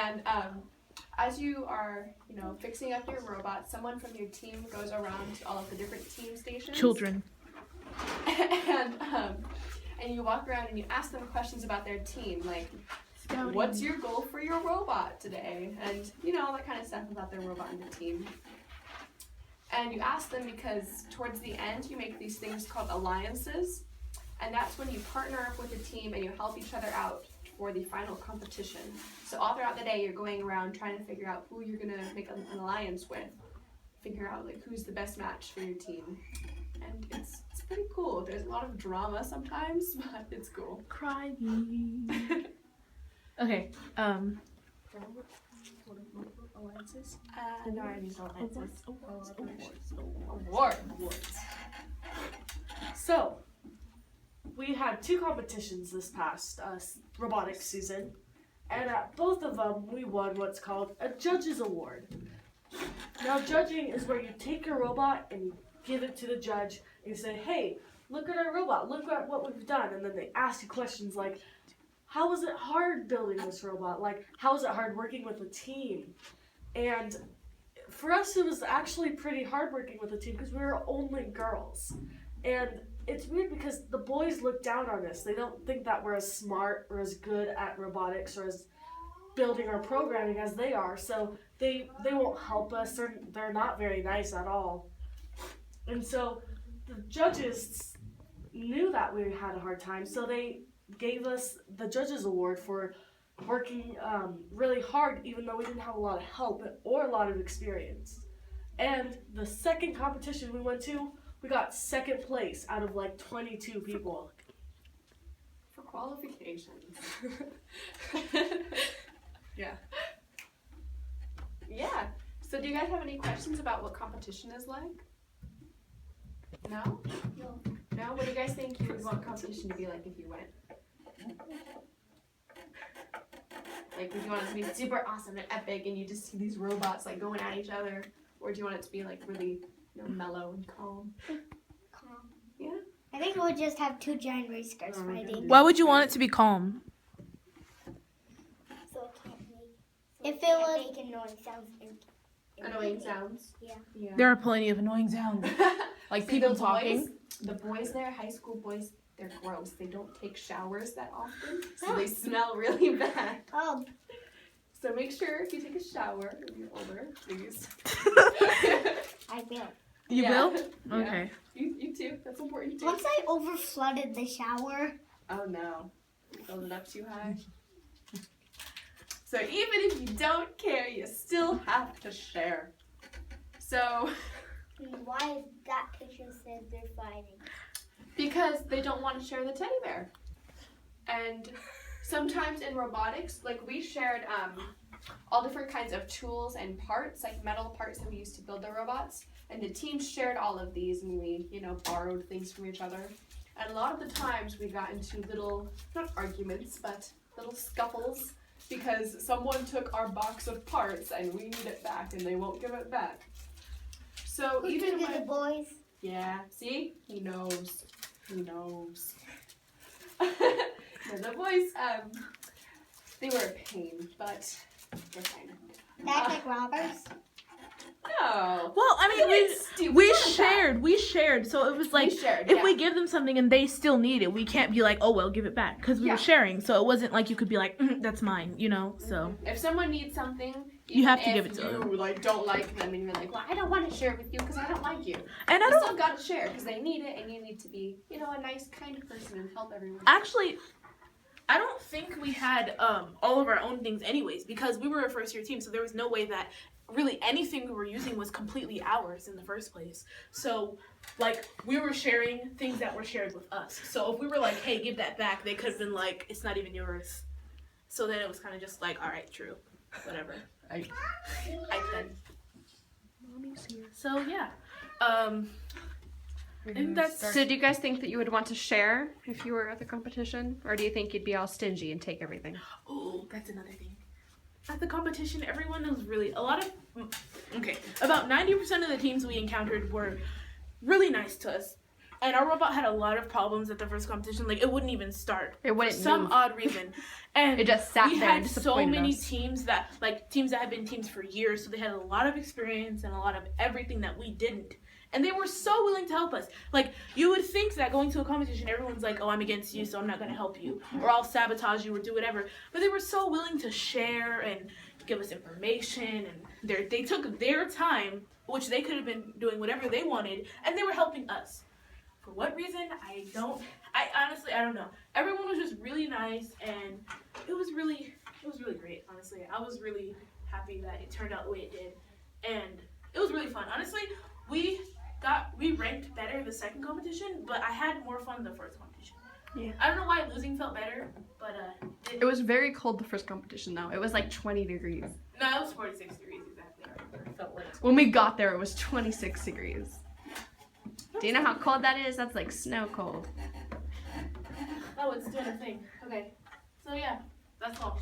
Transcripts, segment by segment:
And as you are, fixing up your robot, someone from your team goes around to all of the different team stations. Children. And you walk around and you ask them questions about their team, like, what's your goal for your robot today? And, all that kind of stuff about their robot and the team. And you ask them because towards the end, you make these things called alliances. And that's when you partner up with a team and you help each other out for the final competition. So all throughout the day, you're going around trying to figure out who you're going to make an alliance with. Figure out, like, who's the best match for your team. And it's pretty cool. There's a lot of drama sometimes, but it's cool. Cry me. Okay. Alliances? No, I mean alliances. Awards. So, we had 2 competitions this past robotics season, and at both of them, we won what's called a judge's award. Now, judging is where you take your robot and you give it to the judge and you say, hey, look at our robot, look at what we've done. And then they ask you questions like, how was it hard building this robot? Like, how was it hard working with a team? And for us, it was actually pretty hard working with a team because we were only girls. And it's weird because the boys look down on us. They don't think that we're as smart or as good at robotics or as building or programming as they are. So they won't help us. They're not very nice at all. And so the judges knew that we had a hard time, so they gave us the judges award for working really hard, even though we didn't have a lot of help or a lot of experience. And the second competition we went to, we got second place out of like 22 people. For qualifications. Yeah. Yeah. So do you guys have any questions about what competition is like? No? No? What do you guys think you would want competition to be like if you went? Like, would you want it to be super awesome and epic and you just see these robots like going at each other? Or do you want it to be like really, mellow and calm? Calm. Yeah? I think we'll just have 2 giant race cars fighting. Why would you want it to be calm? So it can't make. If it was making annoying sounds. Annoying sounds? Yeah. There are plenty of annoying sounds. Like See, people talking. The boys there, high school boys, they're gross. They don't take showers that often, so they smell really bad. Oh. So make sure if you take a shower when you're older, please. I will. You Yeah. will? Yeah. Okay. You too. That's important too. Once I over flooded the shower. Oh no. Filled it up too high. So even if you don't care, you still have to share. So Why is that picture says they're fighting? because they don't want to share the teddy bear. And sometimes in robotics, like we shared all different kinds of tools and parts, like metal parts that we used to build the robots. And the team shared all of these and we, borrowed things from each other. And a lot of the times we got into little, not arguments, but little scuffles because someone took our box of parts and we need it back and they won't give it back. So Who even took it, when the boys? yeah, see? He knows. He knows. No, the boys, they were a pain, but they're fine. They act like robbers? No. Well, I mean, we shared, so it was like, shared, if we give them something and they still need it, we can't be like, oh, well, give it back, because we Yeah. were sharing, so it wasn't like you could be like, that's mine, so. If someone needs something, You have to even give it to if them. you don't like them and you're like, well, I don't want to share it with you because I don't like you. And I You don't, still got to share because they need it and you need to be, a nice, kind person and help everyone. actually, I don't think we had all of our own things anyways, because we were a first year team, so there was no way that really anything we were using was completely ours in the first place. So, like, we were sharing things that were shared with us. So if we were like, hey, give that back, they could have been like, it's not even yours. So then it was kind of just like, all right, true, whatever. I said. Mommy's here. So yeah, and that's. So do you guys think that you would want to share if you were at the competition? Or do you think you'd be all stingy and take everything? Oh, that's another thing. At the competition, everyone was really, about 90% of the teams we encountered were really nice to us. And our robot had a lot of problems at the first competition. Like, it wouldn't even start. It wouldn't for some move. odd reason. And It just sat we there and had so disappointed many us. teams that had been teams for years, so they had a lot of experience and a lot of everything that we didn't. And they were so willing to help us. Like, you would think that going to a competition, everyone's like, oh, I'm against you, so I'm not going to help you. Or I'll sabotage you or do whatever. But they were so willing to share and give us information. And they took their time, which they could have been doing whatever they wanted, and they were helping us. For what reason, I honestly don't know. Everyone was just really nice, and it was really great, honestly. I was really happy that it turned out the way it did. And it was really fun. Honestly, we ranked better the second competition, but I had more fun the first competition. Yeah. I don't know why losing felt better, but It was very cold the first competition though. It was like 20 degrees. no, it was 46 degrees exactly. It felt like When we got there, it was 26 degrees. Do you know how cold that is? That's like snow cold. oh, it's doing a thing. Okay, so yeah, that's all.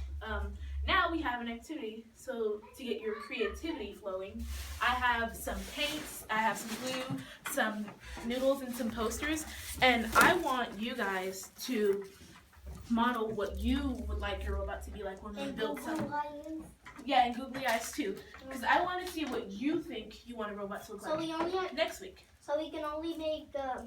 Now we have an activity. So to get your creativity flowing, I have some paints, I have some glue, some noodles, and some posters, and I want you guys to model what you would like your robot to be like when we And build Google some. Lions. Yeah, and googly eyes too, because I want to see what you think you want a robot to look So like we only have, next week. so we can only make the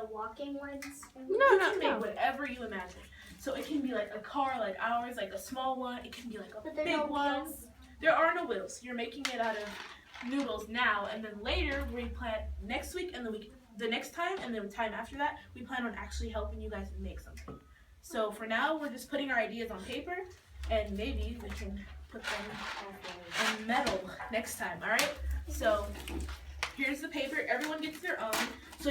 walking ones. You can make whatever you imagine. So it can be like a car like ours, like a small one. It can be like a But there big are no one. wheels. There are no wheels. You're making it out of noodles now, and then later we plan next week and the next time and the time after that we plan on actually helping you guys make something. So for now we're just putting our ideas on paper, and maybe we can put them on metal next time. All right. So here's the paper. Everyone gets their own. So